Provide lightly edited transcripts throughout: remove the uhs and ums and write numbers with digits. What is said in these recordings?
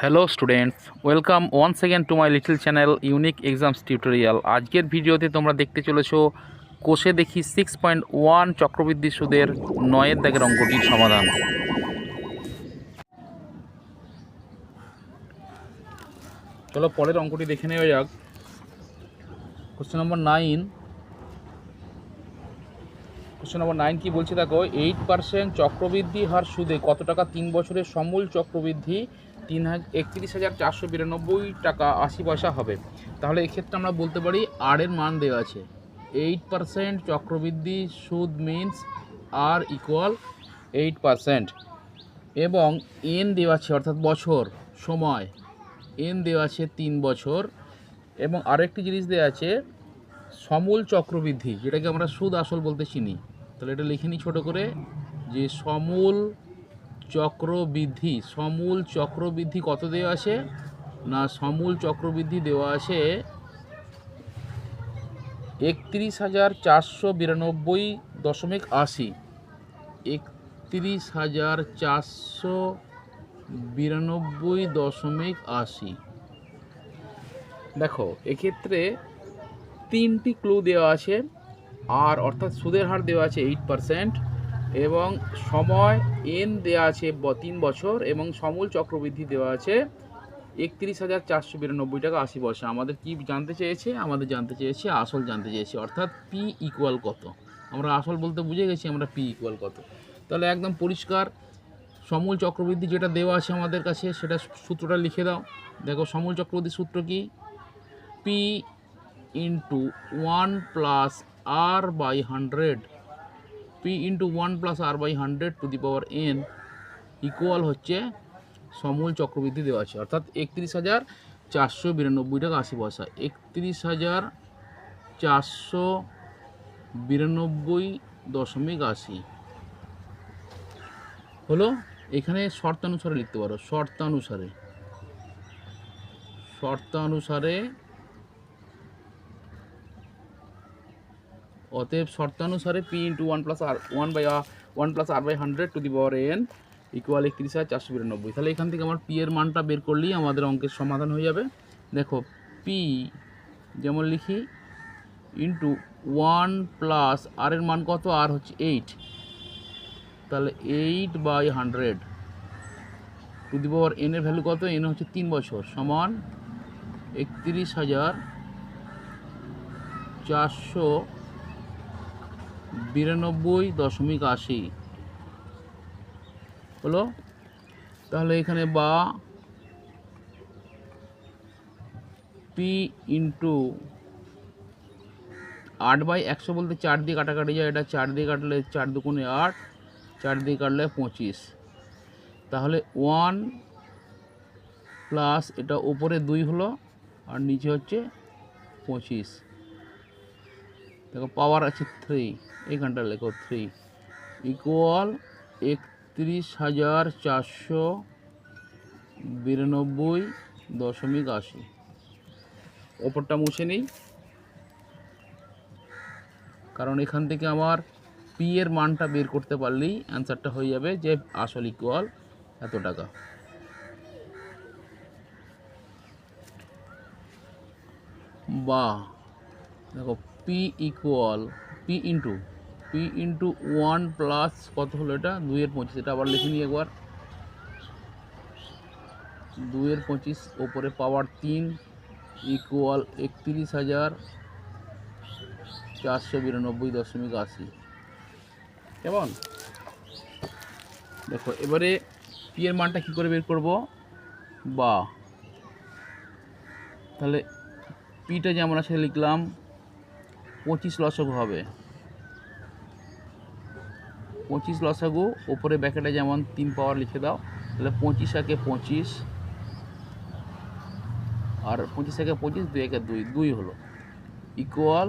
Hello students, welcome once again to my little channel unique exams tutorial. আজকের ভিডিওতে তোমরা দেখতে চলেছো কোষে দেখি 6.1 চক্রবৃদ্ধি সুদের 9 দাগের অঙ্কটির সমাধান। চলো পরের অঙ্কটি দেখে নেওয়া যাক। কোশ্চেন নম্বর 9 কি বলছে দেখো, 8% চক্রবৃদ্ধি হার সুদে কত টাকা 3 বছরের সমূল চক্রবৃদ্ধি 31,492 টাকা 80 পয়সা হবে। তাহলে এক্ষেত্রে আমরা বলতে পারি আর এর মান দেওয়া আছে 8% চক্রবৃদ্ধি সুদ মিনস আর ইকুয়াল 8%, এবং এন দেওয়া আছে অর্থাৎ বছর সময় এন দেওয়া আছে 3 বছর, এবং আরেকটি জিনিস দেওয়া আছে সমূল চক্রবৃদ্ধি, যেটাকে আমরা সুদ আসল বলতে চিনি। তাহলে এটা লিখে নিই ছোটো করে যে সমূল চক্রবৃদ্ধি কত দেওয়া আছে না, সমূল চক্রবৃদ্ধি দেওয়া আছে 31,492.80। 31,492.80। দেখো এক্ষেত্রে তিনটি ক্লু দেওয়া আছে। আর অর্থাৎ সুদের হার দেওয়া আছে 8%, এবং সময় এন দেওয়া আছে 3 বছর, এবং সমূল চক্রবৃদ্ধি দেওয়া আছে 31,492 টাকা 80 পয়সা। আমাদের কি জানতে চেয়েছে? আমাদের জানতে চেয়েছে আসল জানতে চেয়েছে, অর্থাৎ পি ইকুয়াল কত। আমরা আসল বলতে বুঝে গেছি আমরা পি ইকুয়াল কত। তাহলে একদম পরিষ্কার সমূল চক্রবৃদ্ধি যেটা দেওয়া আছে আমাদের কাছে সেটা সূত্রটা লিখে দাও। দেখো সমূল চক্রবৃদ্ধির সূত্র কি, P into 1 plus R by 100, P into 1 plus R by 100 to the power N equal হচ্ছে সমূল চক্রবৃদ্ধি দেওয়া আছে অর্থাৎ 31,492 টাকা 80 পয়সা। 31,492.80 হলো। এখানে শর্তানুসারে লিখতে পারো, শর্তানুসারে অতএব শর্তানুসারে P into 1 plus R by 100 to the power N equal 31,492। তাহলে এখান থেকে আমার পি এর মানটা বের করলেই আমাদের অঙ্কের সমাধান হয়ে যাবে। দেখো পি যেমন লিখি ইন্টু 1 প্লাস আর এর মান কত, আর হচ্ছে 8, তাহলে 8/100 টু দি পাওয়ার এন এর ভ্যালু কত, এন হচ্ছে 3 বছর, সমান 31,492.80 হলো। তাহলে এখানে বা পি ইন্টু 8/100 বলতে 4 দিয়ে কাটাকাটি যায়, এটা 4 দিয়ে কাটলে 4 দুগুণে 8, 4 দিয়ে কাটলে 25, তাহলে 1 প্লাস এটা উপরে 2 হলো আর নিচে হচ্ছে 25। দেখো পাওয়ার আছে 3, এইখানটা লেখো 3 ইকুয়াল 31,492.80। ওপরটা মুছে নেই, কারণ এখান থেকে আমার পি এর মানটা বের করতে পারলেই অ্যান্সারটা হয়ে যাবে যে আসল ইকুয়াল এত টাকা। বা দেখো P equal P into 1 plus কত হলো, এটা 2/25, এটা আবার লিখে নিই একবার, 2/25 ওপরে পাওয়ার 3 ইকুয়াল 31,492.80। কেমন? দেখো এবারে পি এর মানটা কী করে বের করব, বা তাহলে পিটা যেমন আছে লিখলাম 25 লসাগু হবে, 25 লসাগু ওপরে ব্যাকেটে যেমন 3 পাওয়ার লিখে দাও, তাহলে 25 একে 25 আর 25 একে 25, 2 একে 2, 2 হলো ইকুয়াল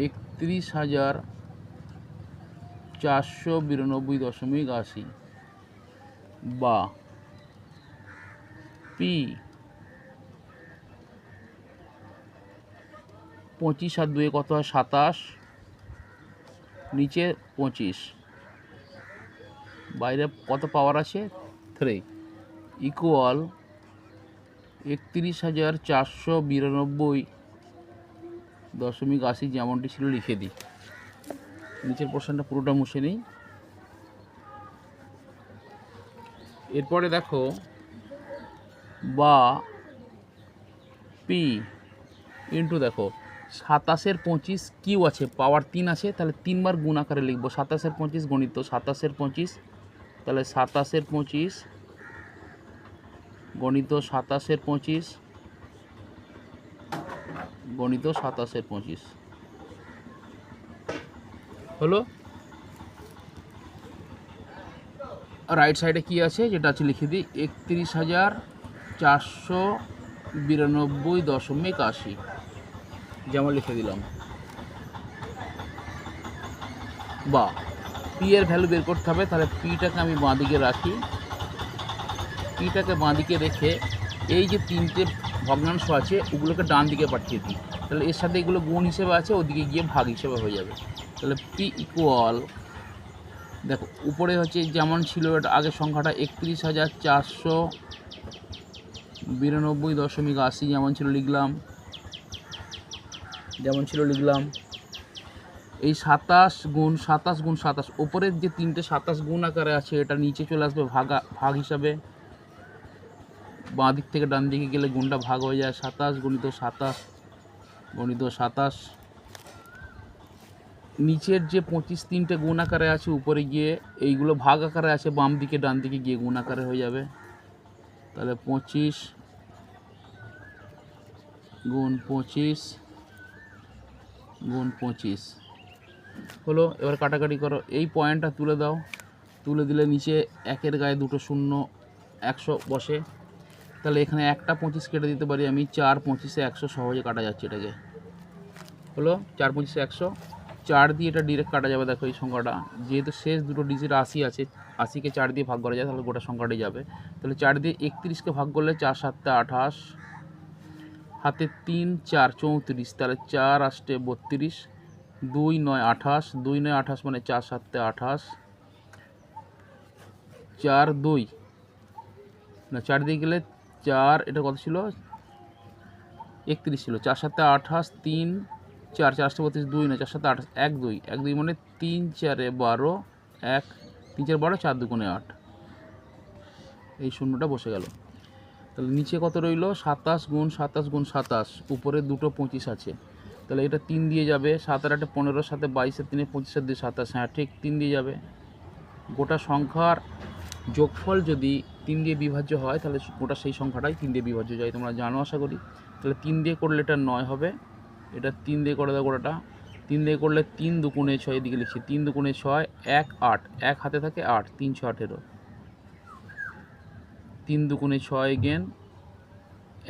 31,492.80। বা পি 25 আর 2 কত হয় 27, নিচে 25, বাইরে কত পাওয়ার আছে 3 ইকুয়াল 31,492.80 যেমনটি ছিল লিখে দিই। নিচের পোর্শনটা পুরোটা মুছে নিই। এরপরে দেখো বা পি ইন্টু দেখো 27/25 কিউ আছে, পাওয়ার 3 আছে, তাহলে 3 বার গুণ আকারে লিখবো। 27/25 গণিত 27/25, তাহলে 27/25 গণিত 27/25 গণিত 27/25 হলো। রাইট সাইডে কি আছে যেটা আছে লিখে দিই, 31,492.80 যেমন লিখে দিলাম। বা পি এর ভ্যালু বের করতে হবে, তাহলে পিটাকে আমি বাঁদিকে রাখি। পিটাকে বাঁদিকে রেখে এই যে 3টে ভগ্নাংশ আছে ওগুলোকে ডান দিকে পাঠিয়ে দিই, তাহলে এর সাথে এগুলো গুণ হিসেবে আছে, ওদিকে গিয়ে ভাগ হিসেবে হয়ে যাবে। তাহলে পি ইকুয়াল দেখো উপরে হচ্ছে যেমন ছিল এটা আগের সংখ্যাটা 31,492.80 যেমন ছিল লিখলাম, এই 27 গুণ 27 উপরের যে 3টে 27 গুণ আকারে আছে এটা নিচে চলে আসবে ভাগ হিসাবে। বাঁ দিক থেকে ডান দিকে গেলে গুণটা ভাগ হয়ে যায়, 27 গণিত 27 নিচের যে 25 3টে গুণ আকারে আছে উপরে গিয়ে এইগুলো ভাগ আকারে আছে, বাম দিকে ডান দিকে গিয়ে গুণ আকারে হয়ে যাবে। তাহলে 25 গুণ 25 গুণ 25 হলো। এবার কাটাকাটি করো, এই পয়েন্টটা তুলে দাও, তুলে দিলে নিচে একের গায়ে দুটো শূন্য 100 বসে, তাহলে এখানে একটা 25 কেটে দিতে পারি আমি, 4 25 100 সহজে কাটা যাচ্ছে, এটাকে হলো 4 25 100, 4 দিয়ে এটা ডিরেক্ট কাটা যাবে। দেখো এই সংখ্যাটা যেহেতু শেষ দুটো ডিজিট 80 আছে, 80কে 4 দিয়ে ভাগ করা যায়, তাহলে গোটা সংখ্যাটাই যাবে। তাহলে 4 দিয়ে 31কে ভাগ করলে 4 7 28, হাতে 3 4 34, তাহলে 4 8 32, 2 9 28, 2 9 28 মানে 4 7 28, 4 2 না 4 দিয়ে গেলে 4, এটা কত ছিল 31 ছিল, 4 7 28, 3 4 4 32, 2 না 4 7 28, 1 2 1 2 মানে 3 4 12, 1 3 4 12, 4 2 8, এই শূন্যটা বসে গেল। তাহলে নিচে কত রইল, 27 গুণ 27 গুণ 27, উপরে দুটো 25 আছে, তাহলে এটা 3 দিয়ে যাবে, 7 আর 8 15, 7 22, 3 25 2 27, হ্যাঁ ঠিক 3 দিয়ে যাবে। গোটা সংখ্যার যোগফল যদি 3 দিয়ে বিভাজ্য হয় তাহলে গোটা সেই সংখ্যাটাই 3 দিয়ে বিভাজ্য যায়, তোমরা জানো আশা করি। তাহলে 3 দিয়ে করলে এটা 9 হবে, এটা 3 দিয়ে করে দাও গোটাটা, 3 দিয়ে করলে 3 2 6, এদিকে লিখছি 3 2 6, 1 8, 1 হাতে থাকে 8, 3 6 18, 3 2 6 এগেন,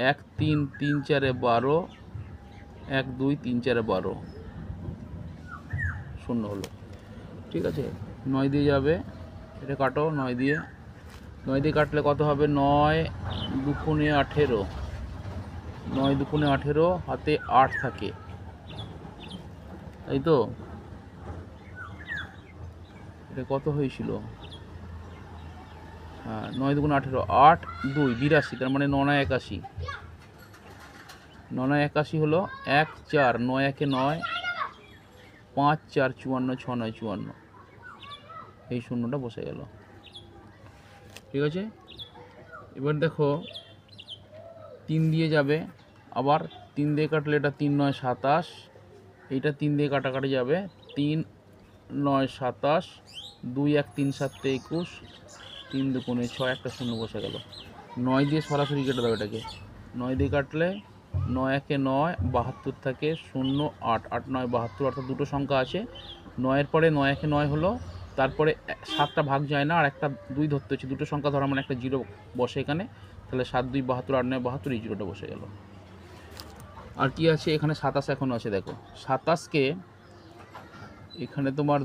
1 3 3 4 12, 1 2 3 4 12 শূন্য হলো। ঠিক আছে, 9 দিয়ে যাবে, এটা কাটো 9 দিয়ে কাটলে কত হবে, 9 2 18, 9 2 18, হাতে 8 থাকে, তাই তো। এটা কত হয়েছিল, হ্যাঁ 9 2 18, 8 2 82, তার মানে 9 9 81, 9 9 81 হলো 1 4 9 1 9, 5 4 54, 6 9 54, এই শূন্যটা বসে গেল। ঠিক আছে, এবার দেখো 3 দিয়ে যাবে, আবার 3 দিয়ে কাটলে এটা 3 9 27, এইটা 3 দিয়ে কাটাকাটি যাবে, 3 9 27, 2 1 3 7 21, 3 2 6, একটা শূন্য বসে গেল। 9 দিয়ে সরাসরি কেটে দাও এটাকে, 9 দিয়ে কাটলে 9 1 9, 72 থাকে 0 8 8 9 72, অর্থাৎ দুটো সংখ্যা আছে, 9-এর পরে 9 1 9 হলো, তারপরে 7টা ভাগ যায় না, আর একটা 2 ধরতে হচ্ছে, দুটো সংখ্যা ধরা মানে একটা 0 বসে এখানে, তাহলে 7 2 72, 8 9 72, এই 0টা বসে গেল। আর কি আছে এখানে, 27 এখনও আছে, দেখো 27কে এখানে তোমার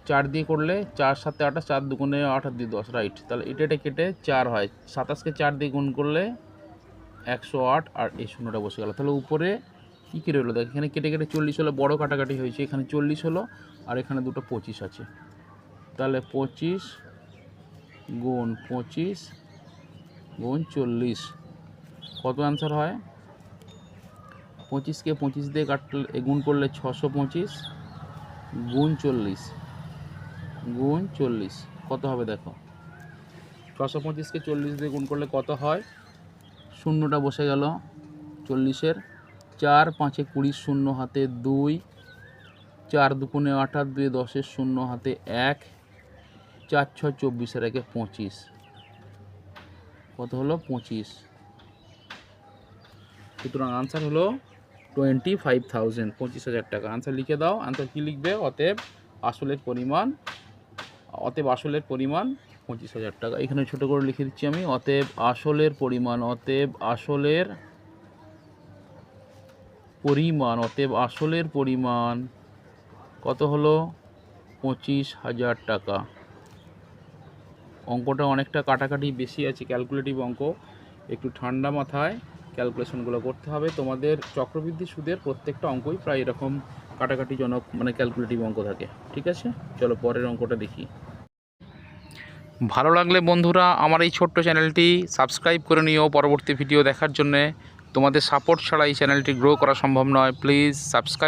4 দিয়ে করলে 4 7 28, 4 2 8 2 10, রাইট, তাহলে এটা কেটে 4 হয়, 27কে 4 দিয়ে গুণ করলে 108, আর এই শূন্যটা বসে গেল। তাহলে উপরে কী কী রইলো, দেখ এখানে কেটে কেটে 40 হলো, বড় কাটাকাটি হয়েছে, এখানে 40 হলো, আর এখানে দুটো 25 আছে, তাহলে 25 গুণ 25 গুণ 40 কত অ্যান্সার হয়? 25কে 25 দিয়ে কাটলে গুণ করলে 625 গুণ 40 কত হবে দেখো। 625কে 40 দিয়ে গুণ করলে কত হয়? শূন্যটা বসে গেল 40-এর, 4 5 20 শূন্য হাতে 2, 4 2 8 2 10 শূন্য হাতে 1, 4 6 24 একে 25, কত হলো? 25। সুতরাং আনসার হলো 25,000, 25,000 টাকা। আনসার লিখে দাও। আনসার কী লিখবে? অতএব আসলের পরিমাণ 25,000 টাকা। এখানে ছোটো করে লিখে দিচ্ছি আমি, অতএব আসলের পরিমাণ কত হলো? 25,000 টাকা। অঙ্কটা অনেকটা কাটাকাটি বেশি আছে, ক্যালকুলেটিভ অঙ্ক, একটু ঠান্ডা মাথায় ক্যালকুলেশনগুলো করতে হবে। তোমাদের চক্রবৃদ্ধি সুদের প্রত্যেকটা অঙ্কই প্রায় এরকম কাটাকাটিজনক ক্যালকুলেটিভ অঙ্ক থাকে। ঠিক আছে, চলো পরের অঙ্কটা দেখি। ভালো লাগলে বন্ধুরা আমার এই ছোট্ট চ্যানেলটি সাবস্ক্রাইব করে নিও পরবর্তী ভিডিও দেখার জন্যে। তোমাদের সাপোর্ট ছাড়া এই চ্যানেলটি গ্রো করা সম্ভব নয়। Please subscribe